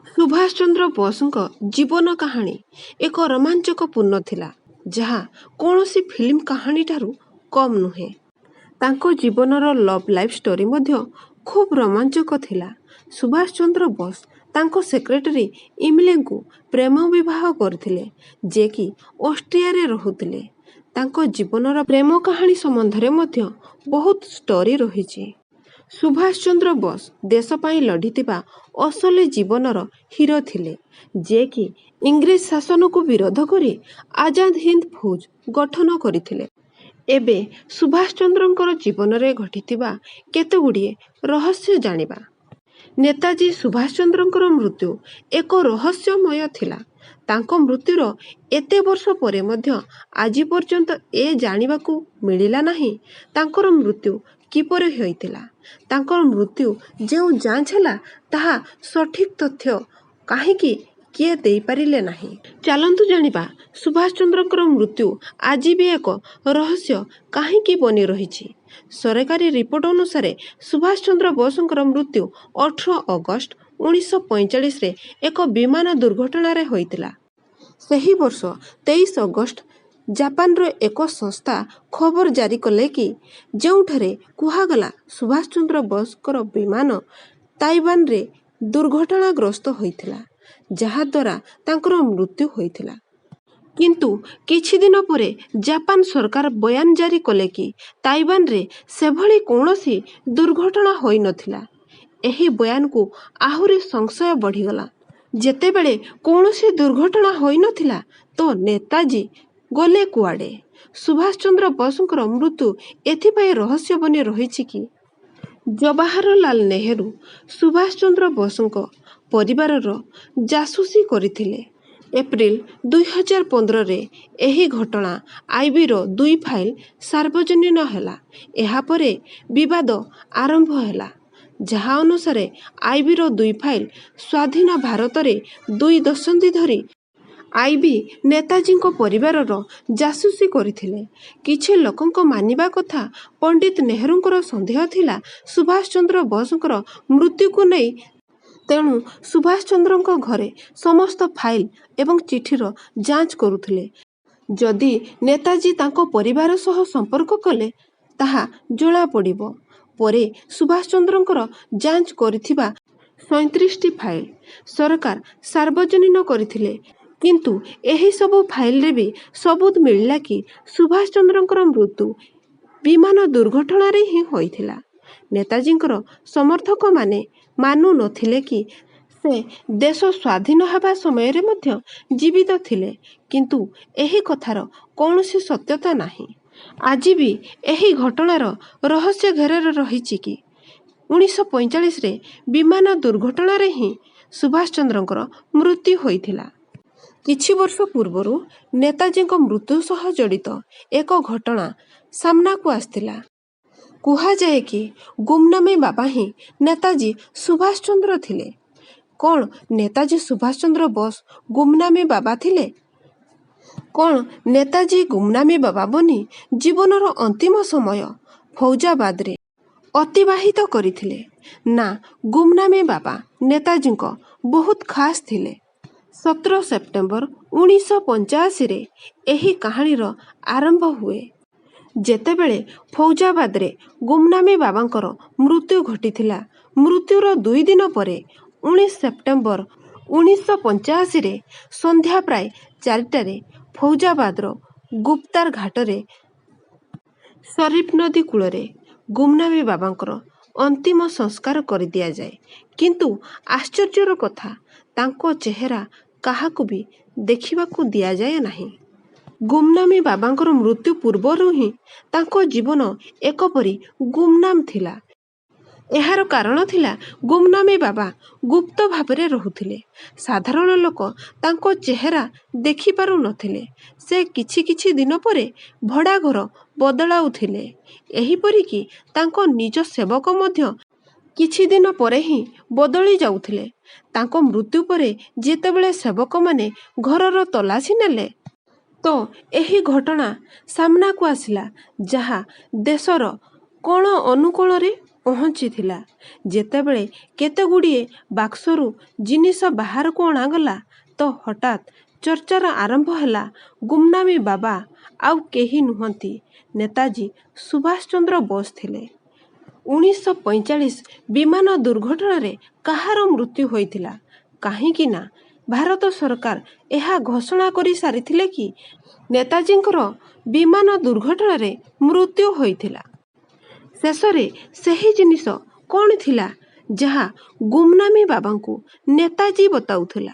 ସୁଭାଷ ଚନ୍ଦ୍ର ବୋଷଙ୍କ ଜୀବନ କାହାଣୀ ଏକ ରୋମାଞ୍ଚକପୂର୍ଣ୍ଣ ଥିଲା, ଯାହା କୌଣସି ଫିଲ୍ମ କାହାଣୀଠାରୁ କମ୍ ନୁହେଁ। ତାଙ୍କ ଜୀବନର ଲଭ୍ ଲାଇଫ୍ ଷ୍ଟୋରି ମଧ୍ୟ ଖୁବ୍ ରୋମାଞ୍ଚକ ଥିଲା। ସୁଭାଷ ଚନ୍ଦ୍ର ବୋଷ ତାଙ୍କ ସେକ୍ରେଟାରୀ ଇମିଲେଙ୍କୁ ପ୍ରେମ ବିବାହ କରିଥିଲେ, ଯିଏକି ଅଷ୍ଟ୍ରିଆରେ ରହୁଥିଲେ। ତାଙ୍କ ଜୀବନର ପ୍ରେମ କାହାଣୀ ସମ୍ବନ୍ଧରେ ମଧ୍ୟ ବହୁତ ଷ୍ଟୋରି ରହିଛି। ସୁଭାଷ ଚନ୍ଦ୍ର ବୋଷ ଦେଶ ପାଇଁ ଲଢ଼ିଥିବା ଅସଲି ଜୀବନର ହିରୋ ଥିଲେ, ଯିଏକି ଇଂରେଜ ଶାସନକୁ ବିରୋଧ କରି ଆଜାଦ ହିନ୍ଦ ଫୌଜ ଗଠନ କରିଥିଲେ। ଏବେ ସୁଭାଷ ଚନ୍ଦ୍ରଙ୍କର ଜୀବନରେ ଘଟିଥିବା କେତେଗୁଡ଼ିଏ ରହସ୍ୟ ଜାଣିବା। ନେତାଜୀ ସୁଭାଷ ଚନ୍ଦ୍ରଙ୍କର ମୃତ୍ୟୁ ଏକ ରହସ୍ୟମୟ ଥିଲା। ତାଙ୍କ ମୃତ୍ୟୁର ଏତେ ବର୍ଷ ପରେ ମଧ୍ୟ ଆଜି ପର୍ଯ୍ୟନ୍ତ ଏ ଜାଣିବାକୁ ମିଳିଲା ନାହିଁ ତାଙ୍କର ମୃତ୍ୟୁ କିପରି ହୋଇଥିଲା। ତାଙ୍କର ମୃତ୍ୟୁ ଯେଉଁ ଯାଞ୍ଚ ହେଲା, ତାହା ସଠିକ୍ ତଥ୍ୟ କାହିଁକି କିଏ ଦେଇପାରିଲେ ନାହିଁ। ଚାଲନ୍ତୁ ଜାଣିବା, ସୁଭାଷ ଚନ୍ଦ୍ରଙ୍କର ମୃତ୍ୟୁ ଆଜି ବି ଏକ ରହସ୍ୟ କାହିଁକି ବନି ରହିଛି। ସରକାରୀ ରିପୋର୍ଟ ଅନୁସାରେ ସୁଭାଷ ଚନ୍ଦ୍ର ବୋଷଙ୍କର ମୃତ୍ୟୁ 18 ଅଗଷ୍ଟ 1945ରେ ଏକ ବିମାନ ଦୁର୍ଘଟଣାରେ ହୋଇଥିଲା। ସେହି ବର୍ଷ 23 ଅଗଷ୍ଟ ଜାପାନର ଏକ ସଂସ୍ଥା ଖବର ଜାରି କଲେ କି ଯେଉଁଠାରେ କୁହାଗଲା ସୁଭାଷ ଚନ୍ଦ୍ର ବୋଷଙ୍କର ବିମାନ ତାଇୱାନରେ ଦୁର୍ଘଟଣାଗ୍ରସ୍ତ ହୋଇଥିଲା, ଯାହାଦ୍ୱାରା ତାଙ୍କର ମୃତ୍ୟୁ ହୋଇଥିଲା। କିନ୍ତୁ କିଛି ଦିନ ପରେ ଜାପାନ ସରକାର ବୟାନ ଜାରି କଲେ କି ତାଇୱାନରେ ସେଭଳି କୌଣସି ଦୁର୍ଘଟଣା ହୋଇନଥିଲା। ଏହି ବୟାନକୁ ଆହୁରି ସଂଶୟ ବଢ଼ିଗଲା। ଯେତେବେଳେ କୌଣସି ଦୁର୍ଘଟଣା ହୋଇନଥିଲା, ତ ନେତାଜୀ ଗଲେ କୁଆଡ଼େ? ସୁଭାଷ ଚନ୍ଦ୍ର ବୋଷଙ୍କର ମୃତ୍ୟୁ ଏଥିପାଇଁ ରହସ୍ୟ ବନି ରହିଛି କି ଜବାହରଲାଲ ନେହେରୁ ସୁଭାଷ ଚନ୍ଦ୍ର ବୋଷଙ୍କ ପରିବାରର ଜାସୁସି କରିଥିଲେ। ଏପ୍ରିଲ 2015ରେ ଏହି ଘଟଣା ଆଇବିର 2 ଫାଇଲ ସାର୍ବଜନୀନ ହେଲା। ଏହାପରେ ବିବାଦ ଆରମ୍ଭ ହେଲା, ଯାହା ଅନୁସାରେ ଆଇବିର 2 ଫାଇଲ ସ୍ୱାଧୀନ ଭାରତରେ 2 ଦଶନ୍ଧି ଧରି ଆଇବି ନେତାଜୀଙ୍କ ପରିବାରର ଜାସୁସି କରିଥିଲେ। କିଛି ଲୋକଙ୍କ ମାନିବା କଥା, ପଣ୍ଡିତ ନେହେରୁଙ୍କର ସନ୍ଦେହ ଥିଲା ସୁଭାଷ ଚନ୍ଦ୍ର ବୋଷଙ୍କର ମୃତ୍ୟୁକୁ ନେଇ। ତେଣୁ ସୁଭାଷ ଚନ୍ଦ୍ରଙ୍କ ଘରେ ସମସ୍ତ ଫାଇଲ ଏବଂ ଚିଠିର ଯାଞ୍ଚ କରୁଥିଲେ। ଯଦି ନେତାଜୀ ତାଙ୍କ ପରିବାର ସହ ସମ୍ପର୍କ କଲେ, ତାହା ଜଣାପଡ଼ିବ। ପରେ ସୁଭାଷ ଚନ୍ଦ୍ରଙ୍କର ଯାଞ୍ଚ କରିଥିବା 37ଟି ଫାଇଲ ସରକାର ସାର୍ବଜନୀନ କରିଥିଲେ। କିନ୍ତୁ ଏହି ସବୁ ଫାଇଲରେ ବି ସବୁତ ମିଳିଲା କି ସୁଭାଷ ଚନ୍ଦ୍ରଙ୍କର ମୃତ୍ୟୁ ବିମାନ ଦୁର୍ଘଟଣାରେ ହିଁ ହୋଇଥିଲା। ନେତାଜୀଙ୍କର ସମର୍ଥକମାନେ ମାନୁ ନଥିଲେ କି ସେ ଦେଶ ସ୍ୱାଧୀନ ହେବା ସମୟରେ ମଧ୍ୟ ଜୀବିତ ଥିଲେ, କିନ୍ତୁ ଏହି କଥାର କୌଣସି ସତ୍ୟତା ନାହିଁ। ଆଜି ବି ଏହି ଘଟଣାର ରହସ୍ୟ ଘେରରେ ରହିଛି କି 1945ରେ ବିମାନ ଦୁର୍ଘଟଣାରେ ହିଁ ସୁଭାଷ ଚନ୍ଦ୍ରଙ୍କର ମୃତ୍ୟୁ ହୋଇଥିଲା। କିଛି ବର୍ଷ ପୂର୍ବରୁ ନେତାଜୀଙ୍କ ମୃତ୍ୟୁ ସହ ଜଡ଼ିତ ଏକ ଘଟଣା ସାମ୍ନାକୁ ଆସିଥିଲା। କୁହାଯାଏ କି ଗୁମନାମୀ ବାବା ହିଁ ନେତାଜୀ ସୁଭାଷ ଚନ୍ଦ୍ର ଥିଲେ। କ'ଣ ନେତାଜୀ ସୁଭାଷ ଚନ୍ଦ୍ର ବୋଷ ଗୁମନାମୀ ବାବା ଥିଲେ? କ'ଣ ନେତାଜୀ ଗୁମନାମୀ ବାବା ବନି ଜୀବନର ଅନ୍ତିମ ସମୟ ଫୌଜାବାଦରେ ଅତିବାହିତ କରିଥିଲେ? ନା, ଗୁମନାମୀ ବାବା ନେତାଜୀଙ୍କ ବହୁତ ଖାସ୍ ଥିଲେ। 17 ସେପ୍ଟେମ୍ବର 1985ରେ ଏହି କାହାଣୀର ଆରମ୍ଭ ହୁଏ, ଯେତେବେଳେ ଫୌଜାବାଦରେ ଗୁମନାମୀ ବାବାଙ୍କର ମୃତ୍ୟୁ ଘଟିଥିଲା। ମୃତ୍ୟୁର 2 ଦିନ ପରେ 19 ସେପ୍ଟେମ୍ବର 1985ରେ ସନ୍ଧ୍ୟା ପ୍ରାୟ 4ଟାରେ ଫୌଜାବାଦର ଗୁପ୍ତାର ଘାଟରେ ଶରୀଫ ନଦୀ କୂଳରେ ଗୁମନାମୀ ବାବାଙ୍କର ଅନ୍ତିମ ସଂସ୍କାର କରିଦିଆଯାଏ। କିନ୍ତୁ ଆଶ୍ଚର୍ଯ୍ୟର କଥା, ତାଙ୍କ ଚେହେରା କାହାକୁ ବି ଦେଖିବାକୁ ଦିଆଯାଏ ନାହିଁ। ଗୁମନାମୀ ବାବାଙ୍କର ମୃତ୍ୟୁ ପୂର୍ବରୁ ହିଁ ତାଙ୍କ ଜୀବନ ଏକପରି ଗୁମନାମ ଥିଲା। ଏହାର କାରଣ ଥିଲା ଗୁମନାମୀ ବାବା ଗୁପ୍ତ ଭାବରେ ରହୁଥିଲେ। ସାଧାରଣ ଲୋକ ତାଙ୍କ ଚେହେରା ଦେଖିପାରୁ ନଥିଲେ। ସେ କିଛି କିଛି ଦିନ ପରେ ଭଡ଼ା ଘର ବଦଳାଉଥିଲେ। ଏହିପରିକି ତାଙ୍କ ନିଜ ସେବକ ମଧ୍ୟ କିଛି ଦିନ ପରେ ହିଁ ବଦଳି ଯାଉଥିଲେ। ତାଙ୍କ ମୃତ୍ୟୁ ପରେ ଯେତେବେଳେ ସେବକମାନେ ଘରର ତଲାସି ନେଲେ, ତ ଏହି ଘଟଣା ସାମ୍ନାକୁ ଆସିଲା, ଯାହା ଦେଶର କୋଣ ଅନୁକୋଣରେ ପହଞ୍ଚିଥିଲା। ଯେତେବେଳେ କେତେଗୁଡ଼ିଏ ବାକ୍ସରୁ ଜିନିଷ ବାହାରକୁ ଅଣାଗଲା ତ ହଠାତ୍ ଚର୍ଚ୍ଚାର ଆରମ୍ଭ ହେଲା। ଗୁମନାମୀ ବାବା ଆଉ କେହି ନୁହନ୍ତି, ନେତାଜୀ ସୁଭାଷ ଚନ୍ଦ୍ର ବୋଷ ଥିଲେ। 1945 ବିମାନ ଦୁର୍ଘଟଣାରେ କାହାର ମୃତ୍ୟୁ ହୋଇଥିଲା? କାହିଁକି ନା ଭାରତ ସରକାର ଏହା ଘୋଷଣା କରି ସାରିଥିଲେ କି ନେତାଜୀଙ୍କର ବିମାନ ଦୁର୍ଘଟଣାରେ ମୃତ୍ୟୁ ହୋଇଥିଲା। ଶେଷରେ ସେହି ଜିନିଷ କ'ଣ ଥିଲା ଯାହା ଗୁମନାମୀ ବାବାଙ୍କୁ ନେତାଜୀ ବତାଉଥିଲା?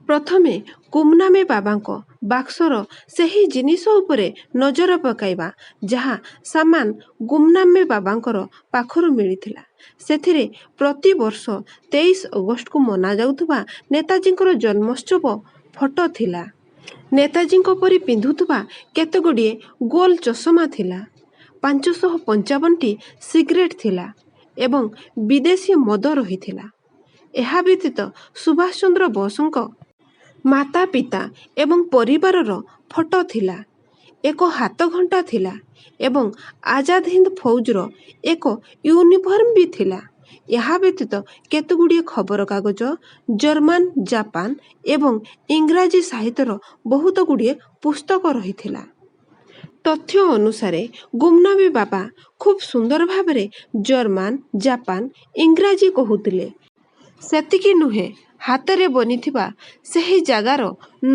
ପ୍ରଥମେ ଗୁମନାମୀ ବାବାଙ୍କ ବାକ୍ସର ସେହି ଜିନିଷ ଉପରେ ନଜର ପକାଇବା ଯାହା ସାମାନ ଗୁମନାମୀ ବାବାଙ୍କର ପାଖରୁ ମିଳିଥିଲା। ସେଥିରେ ପ୍ରତିବର୍ଷ 23 ଅଗଷ୍ଟକୁ ମନାଯାଉଥିବା ନେତାଜୀଙ୍କର ଜନ୍ମୋତ୍ସବ ଫଟୋ ଥିଲା। ନେତାଜୀଙ୍କ ପରି ପିନ୍ଧୁଥିବା କେତେଗୁଡ଼ିଏ ଗୋଲ ଚଷମା ଥିଲା। 555ଟି ସିଗାରେଟ୍ ଥିଲା ଏବଂ ବିଦେଶୀ ମଦ ରହିଥିଲା। ଏହା ବ୍ୟତୀତ ସୁଭାଷ ଚନ୍ଦ୍ର ବୋଷଙ୍କ ମାତା ପିତା ଏବଂ ପରିବାରର ଫଟୋ ଥିଲା। ଏକ ହାତଘଣ୍ଟା ଥିଲା ଏବଂ ଆଜାଦ ହିନ୍ଦ ଫୌଜର ଏକ ୟୁନିଫର୍ମ ବି ଥିଲା। ଏହା ବ୍ୟତୀତ କେତେଗୁଡ଼ିଏ ଖବରକାଗଜ, ଜର୍ମାନ, ଜାପାନ ଏବଂ ଇଂରାଜୀ ସାହିତ୍ୟର ବହୁତ ଗୁଡ଼ିଏ ପୁସ୍ତକ ରହିଥିଲା। ତଥ୍ୟ ଅନୁସାରେ ଗୁମନାମୀ ବାବା ଖୁବ୍ ସୁନ୍ଦର ଭାବରେ ଜର୍ମାନ, ଜାପାନ, ଇଂରାଜୀ କହୁଥିଲେ। ସେତିକି ନୁହେଁ, ହାତରେ ବନିଥିବା ସେହି ଜାଗାର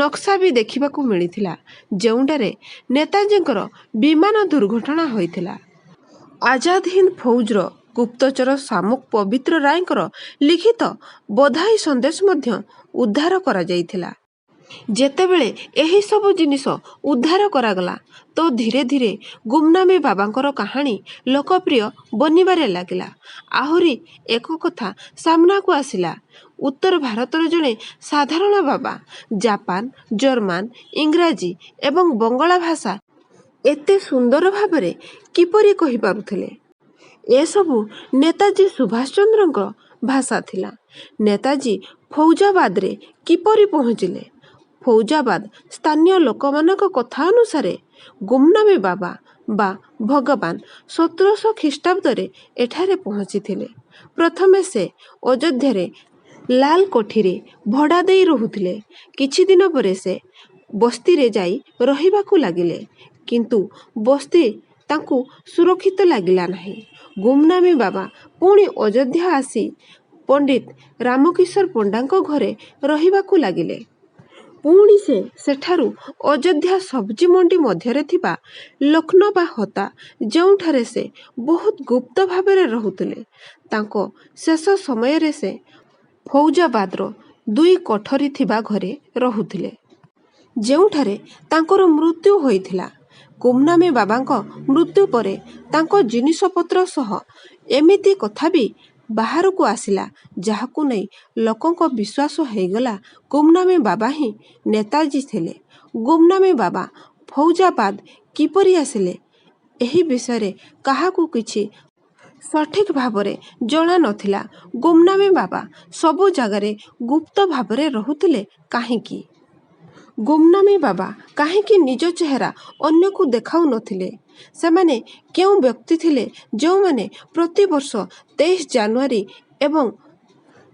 ନକ୍ସା ବି ଦେଖିବାକୁ ମିଳିଥିଲା ଯେଉଁଠାରେ ନେତାଜୀଙ୍କର ବିମାନ ଦୁର୍ଘଟଣା ହୋଇଥିଲା। ଆଜାଦ ହିନ୍ଦ ଫୌଜର ଗୁପ୍ତଚର ଶାମୁକ ପବିତ୍ର ରାୟଙ୍କର ଲିଖିତ ବଧାଇ ସନ୍ଦେଶ ମଧ୍ୟ ଉଦ୍ଧାର କରାଯାଇଥିଲା। ଯେତେବେଳେ ଏହି ସବୁ ଜିନିଷ ଉଦ୍ଧାର କରାଗଲା ତ ଧୀରେ ଧୀରେ ଗୁମନାମୀ ବାବାଙ୍କର କାହାଣୀ ଲୋକପ୍ରିୟ ବନିବାରେ ଲାଗିଲା। ଆହୁରି ଏକ କଥା ସାମ୍ନାକୁ ଆସିଲା। ଉତ୍ତର ଭାରତର ଜଣେ ସାଧାରଣ ବାବା ଜାପାନ, ଜର୍ମାନ, ଇଂରାଜୀ ଏବଂ ବଙ୍ଗଳା ଭାଷା ଏତେ ସୁନ୍ଦର ଭାବରେ କିପରି କହିପାରୁଥିଲେ? ଏସବୁ ନେତାଜୀ ସୁଭାଷ ଚନ୍ଦ୍ରଙ୍କ ଭାଷା ଥିଲା। ନେତାଜୀ ଫୈଜାବାଦରେ କିପରି ପହଞ୍ଚିଲେ? ଫୈଜାବାଦ ସ୍ଥାନୀୟ ଲୋକମାନଙ୍କ କଥା ଅନୁସାରେ ଗୁମନାମୀ ବାବା ବା ଭଗବାନ 1700 ଖ୍ରୀଷ୍ଟାବ୍ଦରେ ଏଠାରେ ପହଞ୍ଚିଥିଲେ। ପ୍ରଥମେ ସେ ଅଯୋଧ୍ୟାରେ ଲାଲ କୋଠିରେ ଭଡ଼ା ଦେଇ ରହୁଥିଲେ। କିଛି ଦିନ ପରେ ସେ ବସ୍ତିରେ ଯାଇ ରହିବାକୁ ଲାଗିଲେ, କିନ୍ତୁ ବସ୍ତି ତାଙ୍କୁ ସୁରକ୍ଷିତ ଲାଗିଲା ନାହିଁ। ଗୁମନାମୀ ବାବା ପୁଣି ଅଯୋଧ୍ୟା ଆସି ପଣ୍ଡିତ ରାମକିଶୋର ପଣ୍ଡାଙ୍କ ଘରେ ରହିବାକୁ ଲାଗିଲେ। ପୁଣି ସେ ସେଠାରୁ ଅଯୋଧ୍ୟା ସବ୍ଜି ମଣ୍ଡି ମଧ୍ୟରେ ଥିବା ଲକ୍ଷ୍ନୌ ବା ହତା, ଯେଉଁଠାରେ ସେ ବହୁତ ଗୁପ୍ତ ଭାବରେ ରହୁଥିଲେ। ତାଙ୍କ ଶେଷ ସମୟରେ ସେ ଫୈଜାବାଦର 2 କୋଠରୀ ଥିବା ଘରେ ରହୁଥିଲେ, ଯେଉଁଠାରେ ତାଙ୍କର ମୃତ୍ୟୁ ହୋଇଥିଲା। ଗୁମନାମୀ ବାବାଙ୍କ ମୃତ୍ୟୁ ପରେ ତାଙ୍କ ଜିନିଷପତ୍ର ସହ ଏମିତି କଥା ବି ବାହାରକୁ ଆସିଲା ଯାହାକୁ ନେଇ ଲୋକଙ୍କ ବିଶ୍ୱାସ ହୋଇଗଲା ଗୁମନାମୀ ବାବା ହିଁ ନେତାଜୀ ଥିଲେ। ଗୁମନାମୀ ବାବା ଫୈଜାବାଦ କିପରି ଆସିଲେ? ଏହି ବିଷୟରେ କାହାକୁ କିଛି ସଠିକ ଭାବରେ ଜଣା ନଥିଲା। ଗୁମନାମୀ ବାବା ସବୁ ଜାଗାରେ ଗୁପ୍ତ ଭାବରେ ରହୁଥିଲେ କାହିଁକି? ଗୁମନାମୀ ବାବା କାହିଁକି ନିଜ ଚେହେରା ଅନ୍ୟକୁ ଦେଖାଉ ନଥିଲେ? ସେମାନେ କେଉଁ ବ୍ୟକ୍ତି ଥିଲେ ଯେଉଁମାନେ ପ୍ରତିବର୍ଷ 23 ଜାନୁଆରୀ ଏବଂ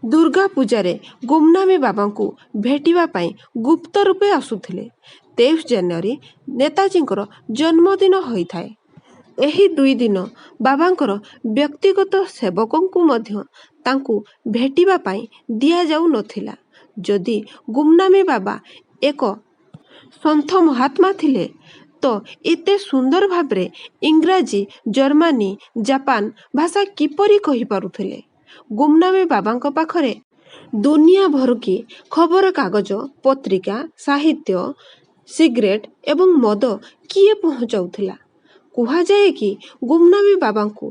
ଦୁର୍ଗା ପୂଜାରେ ଗୁମନାମୀ ବାବାଙ୍କୁ ଭେଟିବା ପାଇଁ ଗୁପ୍ତ ରୂପେ ଆସୁଥିଲେ? 23 ଜାନୁଆରୀ ନେତାଜୀଙ୍କର ଜନ୍ମଦିନ ହୋଇଥାଏ। ଏହି 2 ଦିନ ବାବାଙ୍କର ବ୍ୟକ୍ତିଗତ ସେବକଙ୍କୁ ମଧ୍ୟ ତାଙ୍କୁ ଭେଟିବା ପାଇଁ ଦିଆଯାଉ ନଥିଲା। ଯଦି ଗୁମନାମୀ ବାବା ଏକ ସନ୍ଥ ମହାତ୍ମା ଥିଲେ ତ ଏତେ ସୁନ୍ଦର ଭାବରେ ଇଂରାଜୀ, ଜର୍ମାନୀ, ଜାପାନ ଭାଷା କିପରି କହିପାରୁଥିଲେ? ଗୁମନାମୀ ବାବାଙ୍କ ପାଖରେ ଦୁନିଆ ଭରୁକି ଖବରକାଗଜ, ପତ୍ରିକା, ସାହିତ୍ୟ, ସିଗାରେଟ୍ ଏବଂ ମଦ କିଏ ପହଞ୍ଚାଉଥିଲା? କୁହାଯାଏ କି ଗୁମନାମୀ ବାବାଙ୍କୁ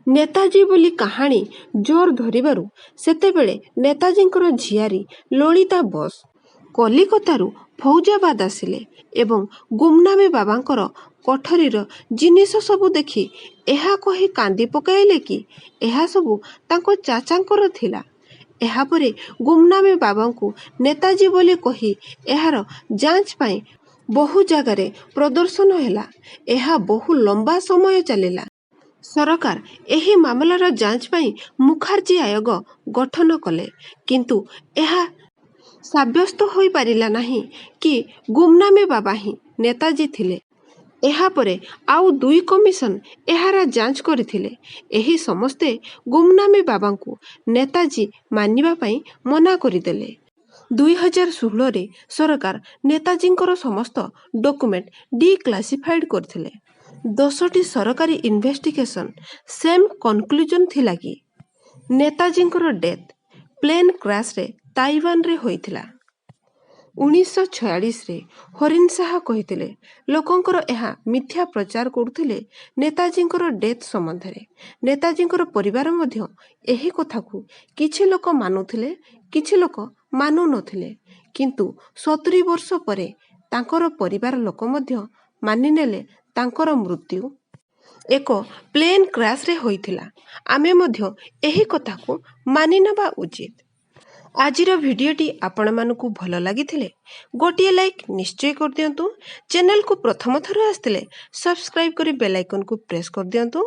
ନେତାଜୀ ବୋଲି କାହାଣୀ ଜୋର ଧରିବାରୁ ସେତେବେଳେ ନେତାଜୀଙ୍କର ଝିଆରୀ ଲଳିତା ବୋଷ କଲିକତାରୁ ଫୈଜାବାଦ ଆସିଲେ ଏବଂ ଗୁମନାମୀ ବାବାଙ୍କର କୋଠରୀର ଜିନିଷ ସବୁ ଦେଖି ଏହା କହି କାନ୍ଦି ପକାଇଲେ କି ଏହା ସବୁ ତାଙ୍କ ଚାଚାଙ୍କର ଥିଲା। ଏହାପରେ ଗୁମନାମୀ ବାବାଙ୍କୁ ନେତାଜୀ ବୋଲି କହି ଏହାର ଯାଞ୍ଚ ପାଇଁ ବହୁ ଜାଗାରେ ପ୍ରଦର୍ଶନ ହେଲା। ଏହା ବହୁ ଲମ୍ବା ସମୟ ଚାଲିଲା। ସରକାର ଏହି ମାମଲାର ଯାଞ୍ଚ ପାଇଁ ମୁଖାର୍ଜୀ ଆୟୋଗ ଗଠନ କଲେ, କିନ୍ତୁ ଏହା ସାବ୍ୟସ୍ତ ହୋଇପାରିଲା ନାହିଁ କି ଗୁମନାମୀ ବାବା ହିଁ ନେତାଜୀ ଥିଲେ। ଏହାପରେ ଆଉ 2 କମିଶନ ଏହାର ଯାଞ୍ଚ କରିଥିଲେ। ଏହି ସମସ୍ତେ ଗୁମନାମୀ ବାବାଙ୍କୁ ନେତାଜୀ ମାନିବା ପାଇଁ ମନା କରିଦେଲେ। 2016ରେ ସରକାର ନେତାଜୀଙ୍କର ସମସ୍ତ ଡକୁମେଣ୍ଟ ଡିକ୍ଲାସିଫାଇଡ୍ କରିଥିଲେ। 10ଟି ସରକାରୀ ଇନଭେଷ୍ଟିଗେସନ ସେମ୍ କନକ୍ଲୁଜନ ଥିଲା କି ନେତାଜୀଙ୍କର ଡେଥ୍ ପ୍ଲେନ୍ କ୍ରାଶରେ ତାଇୱାନରେ ହୋଇଥିଲା। 1946ରେ ହରିନ ଶାହ କହିଥିଲେ, ଲୋକଙ୍କର ଏହା ମିଥ୍ୟା ପ୍ରଚାର କରୁଥିଲେ ନେତାଜୀଙ୍କର ଡେଥ୍ ସମ୍ବନ୍ଧରେ। ନେତାଜୀଙ୍କର ପରିବାର ମଧ୍ୟ ଏହି କଥାକୁ କିଛି ଲୋକ ମାନୁଥିଲେ, କିଛି ଲୋକ ମାନୁ ନଥିଲେ, କିନ୍ତୁ 70 ବର୍ଷ ପରେ ତାଙ୍କର ପରିବାର ଲୋକ ମଧ୍ୟ ମାନିନେଲେ ତାଙ୍କର ମୃତ୍ୟୁ ଏକ ପ୍ଲେନ୍ କ୍ରାଶରେ ହୋଇଥିଲା। ଆମେ ମଧ୍ୟ ଏହି କଥାକୁ ମାନିନେବା ଉଚିତ। ଆଜିର ଭିଡ଼ିଓଟି ଆପଣମାନଙ୍କୁ ଭଲ ଲାଗିଥିଲେ ଗୋଟିଏ ଲାଇକ୍ ନିଶ୍ଚୟ କରିଦିଅନ୍ତୁ। ଚ୍ୟାନେଲକୁ ପ୍ରଥମ ଥର ଆସିଥିଲେ ସବସ୍କ୍ରାଇବ୍ କରି ବେଲ୍ ଆଇକନକୁ ପ୍ରେସ୍ କରିଦିଅନ୍ତୁ।